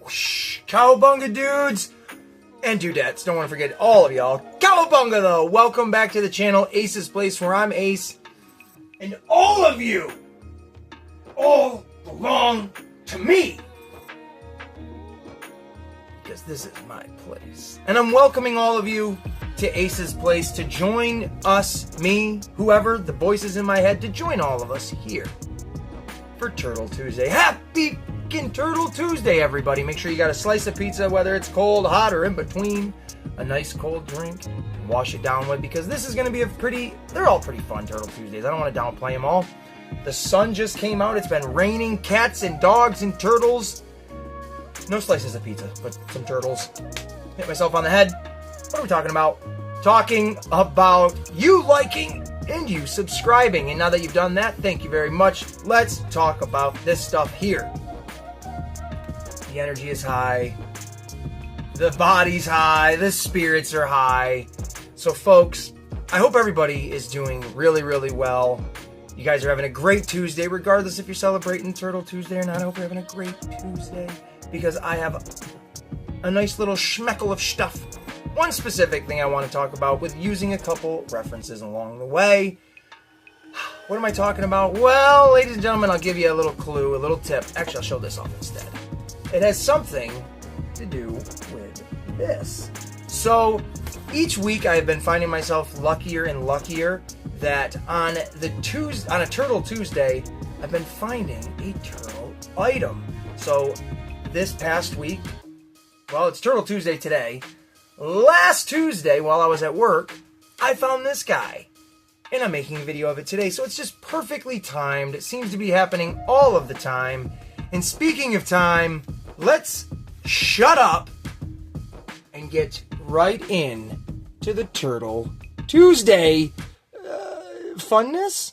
Whoosh. Cowabunga dudes and dudettes. Don't want to forget all of y'all. Cowabunga though. Welcome back to the channel, Ace's Place, where I'm Ace. And all of you all belong to me. Because this is my place. And I'm welcoming all of you to Ace's Place to join us, me, whoever, the voices in my head, to join all of us here for Turtle Tuesday. Happy fucking Turtle Tuesday, everybody. Make sure you got a slice of pizza, whether it's cold, hot, or in between. A nice cold drink. Wash it down with, because this is going to be they're all pretty fun Turtle Tuesdays. I don't want to downplay them all. The sun just came out. It's been raining. Cats and dogs and turtles. No slices of pizza, but some turtles. Hit myself on the head. What are we talking about? Talking about you liking and you subscribing. And now that you've done that, thank you very much. Let's talk about this stuff here. The energy is high. The body's high. The spirits are high. So folks, I hope everybody is doing really, really well. You guys are having a great Tuesday, regardless if you're celebrating Turtle Tuesday or not. I hope you're having a great Tuesday, because I have a nice little schmeckle of stuff. One specific thing I want to talk about, with using a couple references along the way. What am I talking about? Well, ladies and gentlemen, I'll give you a little clue, a little tip. Actually, I'll show this off instead. It has something to do with this. So, each week I have been finding myself luckier and luckier that on a Turtle Tuesday, I've been finding a turtle item. So, this past week, well, it's Turtle Tuesday today. Last Tuesday, while I was at work, I found this guy. And I'm making a video of it today, so it's just perfectly timed. It seems to be happening all of the time. And speaking of time, let's shut up and get right in to the Turtle Tuesday funness.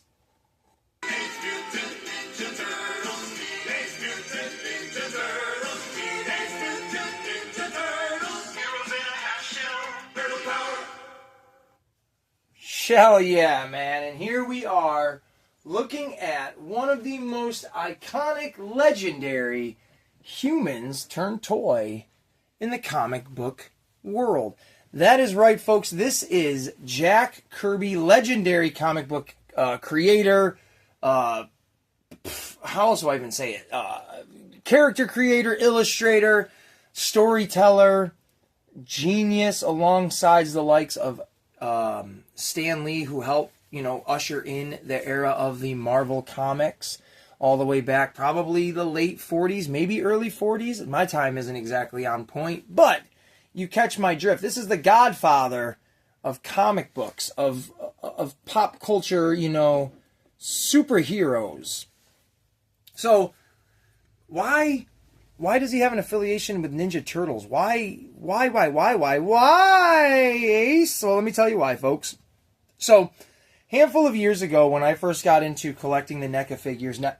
Hell yeah, man. And here we are looking at one of the most iconic, legendary humans turned toy in the comic book world. That is right, folks. This is Jack Kirby, legendary comic book creator. How else do I even say it? Character creator, illustrator, storyteller, genius, alongside the likes of Stan Lee, who helped, usher in the era of the Marvel comics all the way back, probably the late 40s, maybe early 40s. My time isn't exactly on point, but you catch my drift. This is the godfather of comic books, of pop culture, superheroes. So, why does he have an affiliation with Ninja Turtles? Why, Ace? Well, let me tell you why, folks. So, handful of years ago, when I first got into collecting the Neca figures, now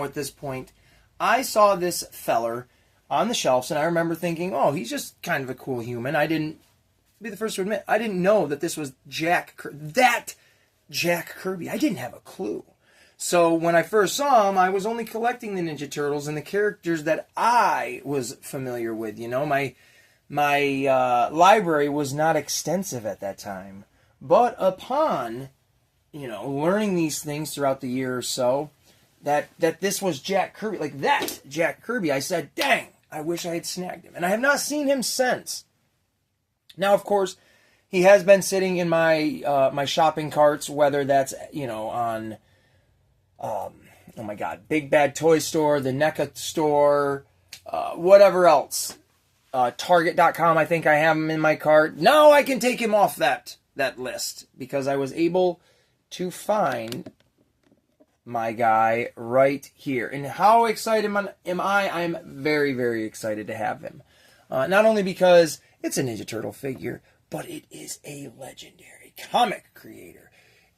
at this point, I saw this feller on the shelves, and I remember thinking, oh, he's just kind of a cool human. I didn't, be the first to admit, I didn't know that this was Jack Kirby. I didn't have a clue. So when I first saw him, I was only collecting the Ninja Turtles and the characters that I was familiar with. My library was not extensive at that time. But upon, learning these things throughout the year or so, that this was Jack Kirby, like that Jack Kirby, I said, dang, I wish I had snagged him. And I have not seen him since. Now, of course, he has been sitting in my my shopping carts, whether that's, on... oh my God, Big Bad Toy Store, the Neca store, whatever else. Target.com, I think I have him in my cart. Now I can take him off that list, because I was able to find my guy right here. And how excited am I? I'm very, very excited to have him. Not only because it's a Ninja Turtle figure, but it is a legendary comic creator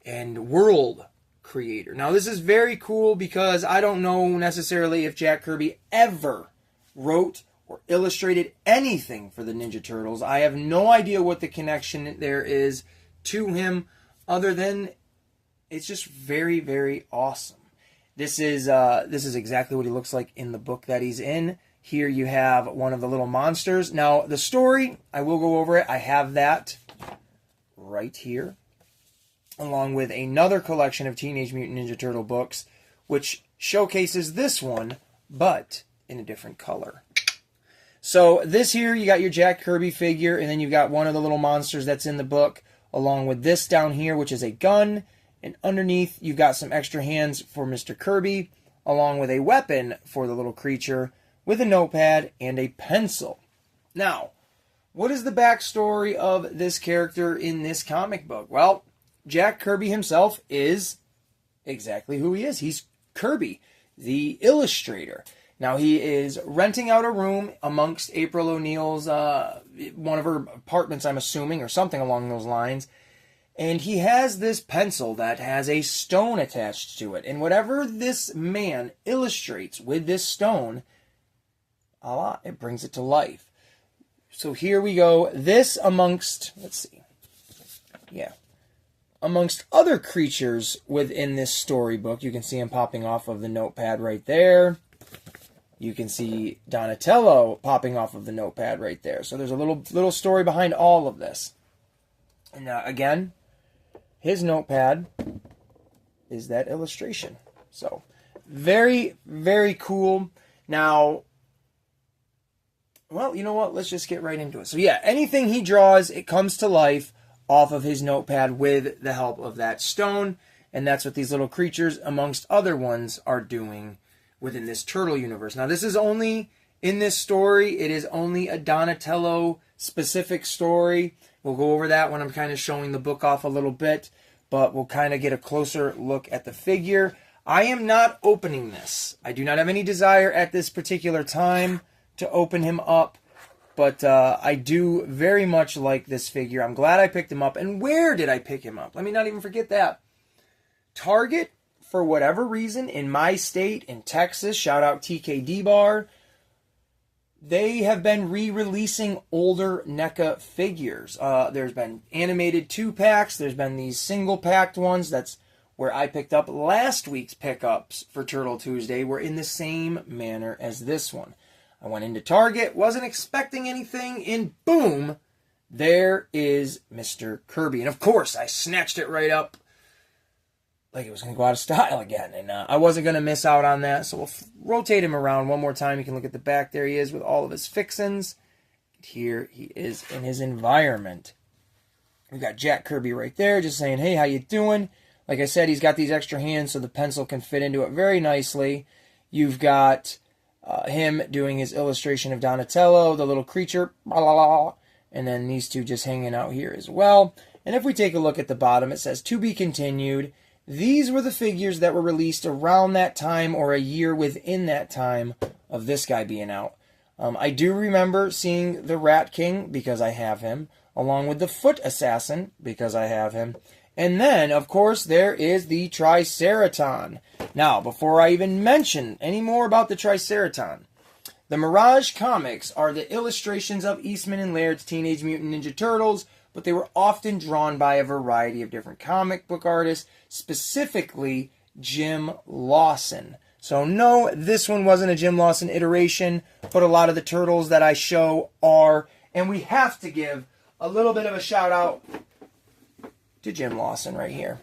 and world creator. Now, this is very cool because I don't know necessarily if Jack Kirby ever wrote or illustrated anything for the Ninja Turtles. I have no idea what the connection there is to him, other than it's just very, very awesome. This is exactly what he looks like in the book that he's in. Here you have one of the little monsters. Now, the story, I will go over it. I have that right here, along with another collection of Teenage Mutant Ninja Turtle books, which showcases this one, but in a different color. So this here, you got your Jack Kirby figure, and then you've got one of the little monsters that's in the book, along with this down here, which is a gun. And underneath, you've got some extra hands for Mr. Kirby, along with a weapon for the little creature, with a notepad and a pencil. Now, what is the backstory of this character in this comic book? Well, Jack Kirby himself is exactly who he is. He's Kirby, the illustrator. Now, he is renting out a room amongst April O'Neil's, one of her apartments, I'm assuming, or something along those lines. And he has this pencil that has a stone attached to it. And whatever this man illustrates with this stone, it brings it to life. So here we go. This amongst, let's see. Yeah. Amongst other creatures within this storybook, you can see him popping off of the notepad right there. You can see Donatello popping off of the notepad right there. So there's a little story behind all of this. And again, his notepad is that illustration. So very, very cool. Now, well, you know what? Let's just get right into it. So yeah, anything he draws, it comes to life off of his notepad with the help of that stone. And that's what these little creatures, amongst other ones, are doing within this turtle universe. Now, this is only, in this story, it is only a Donatello-specific story. We'll go over that when I'm kind of showing the book off a little bit, but we'll kind of get a closer look at the figure. I am not opening this. I do not have any desire at this particular time to open him up, but I do very much like this figure. I'm glad I picked him up. And where did I pick him up? Let me not even forget that. Target, for whatever reason, in my state, in Texas, shout out TKD Bar, they have been re-releasing older NECA figures. There's been animated 2-packs. There's been these single-packed ones. That's where I picked up last week's pickups for Turtle Tuesday were in the same manner as this one. I went into Target, wasn't expecting anything, and boom, there is Mr. Kirby. And of course, I snatched it right up like it was going to go out of style again. And I wasn't going to miss out on that. So we'll rotate him around one more time. You can look at the back. There he is with all of his fixins. Here he is in his environment. We've got Jack Kirby right there just saying, hey, how you doing? Like I said, he's got these extra hands so the pencil can fit into it very nicely. You've got him doing his illustration of Donatello, the little creature. Blah, blah, blah, and then these two just hanging out here as well. And if we take a look at the bottom, it says, to be continued. These were the figures that were released around that time or a year within that time of this guy being out. I do remember seeing the Rat King because I have him, along with the Foot Assassin because I have him. And then, of course, there is the Triceraton. Now, before I even mention any more about the Triceraton, the Mirage comics are the illustrations of Eastman and Laird's Teenage Mutant Ninja Turtles, but they were often drawn by a variety of different comic book artists, specifically Jim Lawson. So no, this one wasn't a Jim Lawson iteration, but a lot of the turtles that I show are. And we have to give a little bit of a shout out to Jim Lawson right here.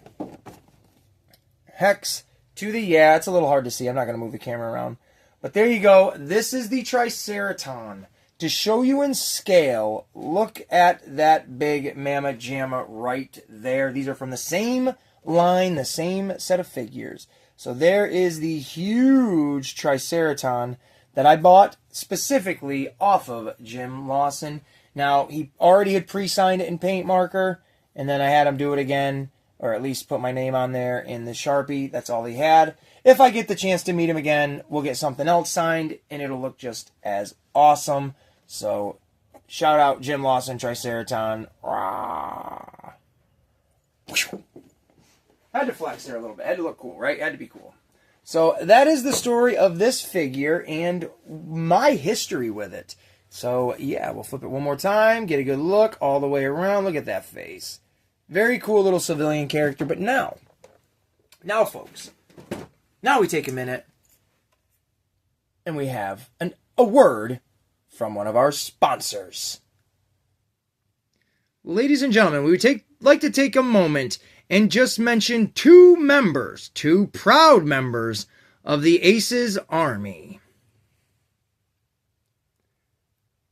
Hex to the, yeah, it's a little hard to see. I'm not going to move the camera around. But there you go. This is the Triceraton. To show you in scale, look at that big mamma jamma right there. These are from the same line, the same set of figures. So there is the huge Triceraton that I bought specifically off of Jim Lawson. Now, he already had pre-signed it in paint marker, and then I had him do it again, or at least put my name on there in the Sharpie. That's all he had. If I get the chance to meet him again, we'll get something else signed, and it'll look just as awesome. So, shout out Jim Lawson, Triceraton. Rah. Had to flex there a little bit. Had to look cool, right? Had to be cool. So, that is the story of this figure and my history with it. So, yeah, we'll flip it one more time. Get a good look all the way around. Look at that face. Very cool little civilian character. But now, folks, Now we take a minute and we have a word from one of our sponsors. Ladies and gentlemen, we would like to take a moment and just mention two proud members of the Aces Army.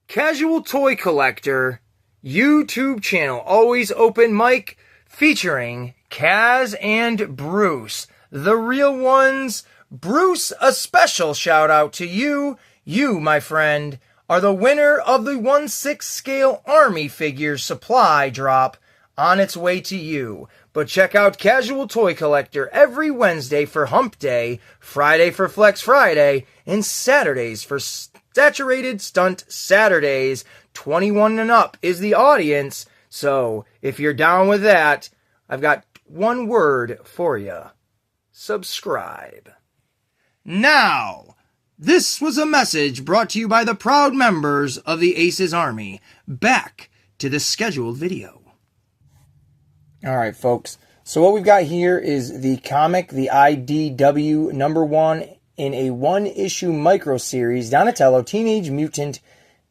Casual Toy Collector YouTube channel, always open mic, featuring Kaz and Bruce, the real ones. Bruce, a special shout out to you. You, my friend, are the winner of the 1/6 scale Army figure supply drop on its way to you. But check out Casual Toy Collector every Wednesday for Hump Day, Friday for Flex Friday, and Saturdays for Saturated Stunt Saturdays. 21 and up is the audience, so if you're down with that, I've got one word for you. Subscribe. Now, this was a message brought to you by the proud members of the Aces Army. Back to the scheduled video. Alright, folks. So what we've got here is the comic, the IDW #1 in a one-issue micro-series, Donatello Teenage Mutant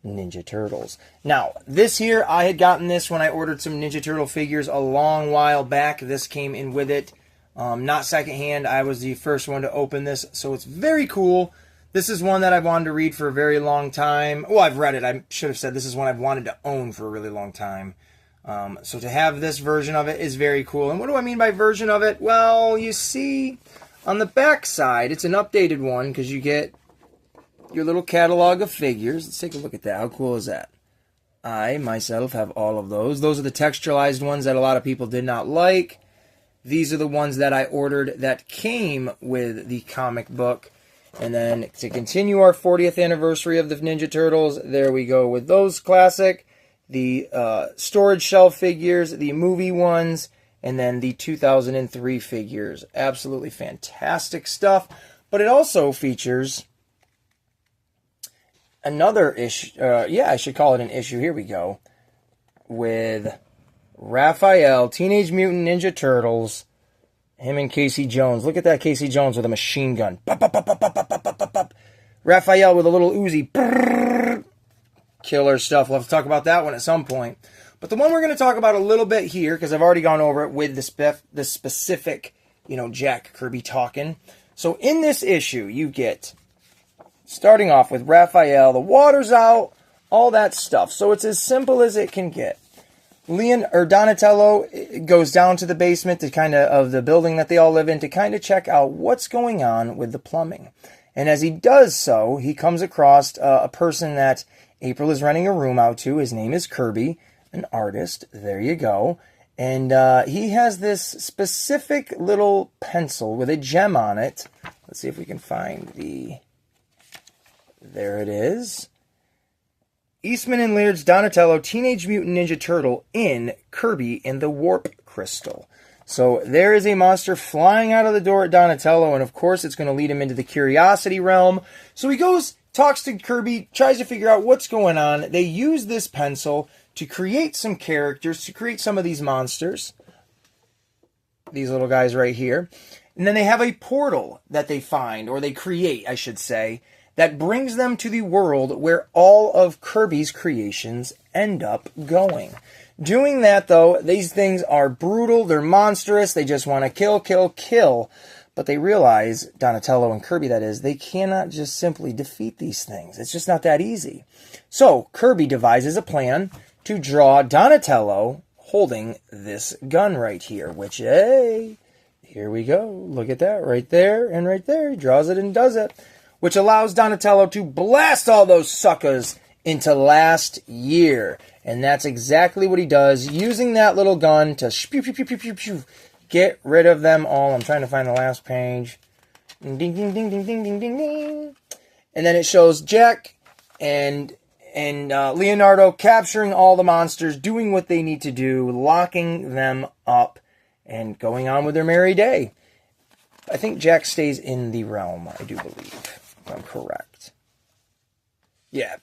Ninja Turtles. Now, this here, I had gotten this when I ordered some Ninja Turtle figures a long while back. This came in with it. Not secondhand. I was the first one to open this, so it's very cool. This is one that I've wanted to read for a very long time. Well, I've read it. I should have said this is one I've wanted to own for a really long time. So to have this version of it is very cool. And what do I mean by version of it? Well, you see, on the back side, it's an updated one because you get your little catalog of figures. Let's take a look at that. How cool is that? I, myself, have all of those. Those are the texturalized ones that a lot of people did not like. These are the ones that I ordered that came with the comic book. And then to continue our 40th anniversary of the Ninja Turtles, there we go with those classic. The storage shelf figures, the movie ones, and then the 2003 figures. Absolutely fantastic stuff. But it also features another issue, I should call it an issue, here we go, with Raphael, Teenage Mutant Ninja Turtles, him and Casey Jones. Look at that Casey Jones with a machine gun. Pop, pop, pop, pop, pop, pop, pop, pop, pop. Raphael with a little Uzi. Brrr. Killer stuff. We'll have to talk about that one at some point. But the one we're going to talk about a little bit here, because I've already gone over it with the specific, Jack Kirby talking. So in this issue, you get, starting off with Raphael, the water's out, all that stuff. So it's as simple as it can get. Donatello goes down to the basement of the building that they all live in to kind of check out what's going on with the plumbing. And as he does so, he comes across a person that April is renting a room out to. His name is Kirby, an artist. There you go. And he has this specific little pencil with a gem on it. Let's see if we can find the... There it is. Eastman and Laird's Donatello Teenage Mutant Ninja Turtle in Kirby and the Warp Crystal. So there is a monster flying out of the door at Donatello, and of course it's going to lead him into the Curiosity Realm. So he goes, talks to Kirby, tries to figure out what's going on. They use this pencil to create some characters, to create some of these monsters. These little guys right here. And then they have a portal that they find, or they create, I should say, that brings them to the world where all of Kirby's creations end up going. Doing that, though, these things are brutal, they're monstrous, they just want to kill, kill, kill. But they realize, Donatello and Kirby that is, they cannot just simply defeat these things. It's just not that easy. So, Kirby devises a plan to draw Donatello holding this gun right here, which, hey, here we go. Look at that, right there and right there. He draws it and does it, which allows Donatello to blast all those suckers into last year. And that's exactly what he does, using that little gun to pew, pew, pew, pew, pew, pew, get rid of them all. I'm trying to find the last page. Ding, ding, ding, ding, ding, ding, ding, ding. And then it shows Jack and Leonardo capturing all the monsters, doing what they need to do, locking them up, and going on with their merry day. I think Jack stays in the realm, I do believe, if I'm correct. Yeah,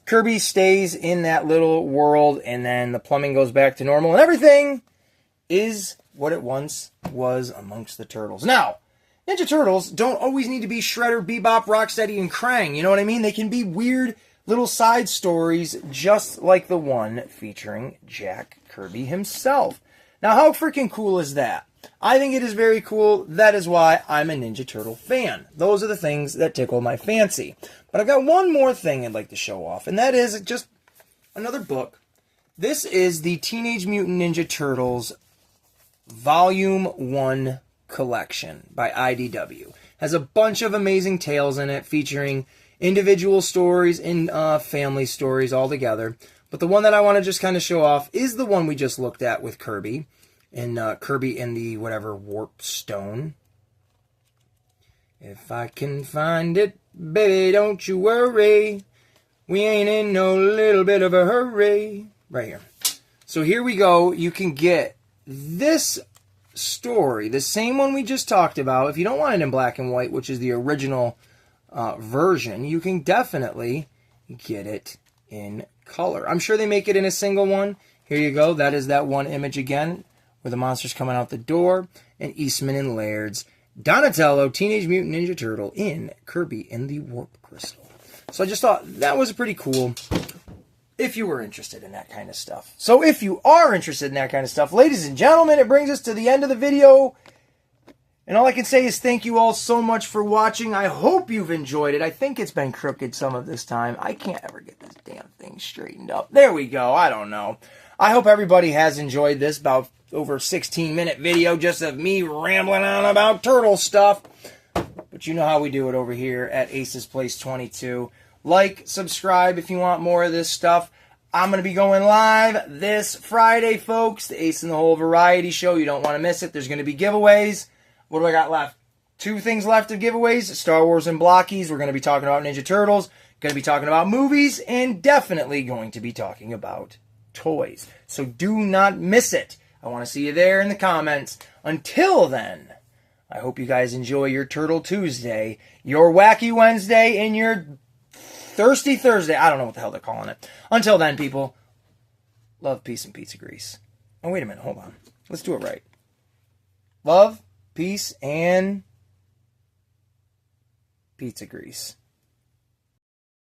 Kirby stays in that little world, and then the plumbing goes back to normal, and everything is what it once was amongst the turtles. Now, Ninja Turtles don't always need to be Shredder, Bebop, Rocksteady, and Krang. You know what I mean? They can be weird little side stories just like the one featuring Jack Kirby himself. Now, how freaking cool is that? I think it is very cool. That is why I'm a Ninja Turtle fan. Those are the things that tickle my fancy. But I've got one more thing I'd like to show off, and that is just another book. This is the Teenage Mutant Ninja Turtles Volume 1 collection by IDW. Has a bunch of amazing tales in it featuring individual stories and family stories all together. But the one that I want to just kind of show off is the one we just looked at with Kirby. And Kirby in the whatever warp stone. If I can find it, baby, don't you worry. We ain't in no little bit of a hurry. Right here. So here we go. You can get this story, the same one we just talked about. If you don't want it in black and white, which is the original version, you can definitely get it in color. I'm sure they make it in a single one. Here you go. That is that one image again, where the monster's coming out the door, and Eastman and Laird's Donatello, Teenage Mutant Ninja Turtle in Kirby in the Warp Crystal. So I just thought that was pretty cool if you were interested in that kind of stuff. So if you are interested in that kind of stuff, ladies and gentlemen, it brings us to the end of the video. And all I can say is thank you all so much for watching. I hope you've enjoyed it. I think it's been crooked some of this time. I can't ever get this damn thing straightened up. There we go. I don't know. I hope everybody has enjoyed this about over 16-minute video just of me rambling on about turtle stuff. But you know how we do it over here at Ace's Place 22. Like, subscribe if you want more of this stuff. I'm going to be going live this Friday, folks. The Ace in the Hole Variety Show. You don't want to miss it. There's going to be giveaways. What do I got left? 2 things left of giveaways. Star Wars and Blockies. We're going to be talking about Ninja Turtles. Going to be talking about movies. And definitely going to be talking about toys. So do not miss it. I want to see you there in the comments. Until then, I hope you guys enjoy your Turtle Tuesday, your Wacky Wednesday, and your Thirsty Thursday. I don't know what the hell they're calling it. Until then, people, love, peace, and pizza grease. Oh, wait a minute. Hold on. Let's do it right. Love, peace, and pizza grease.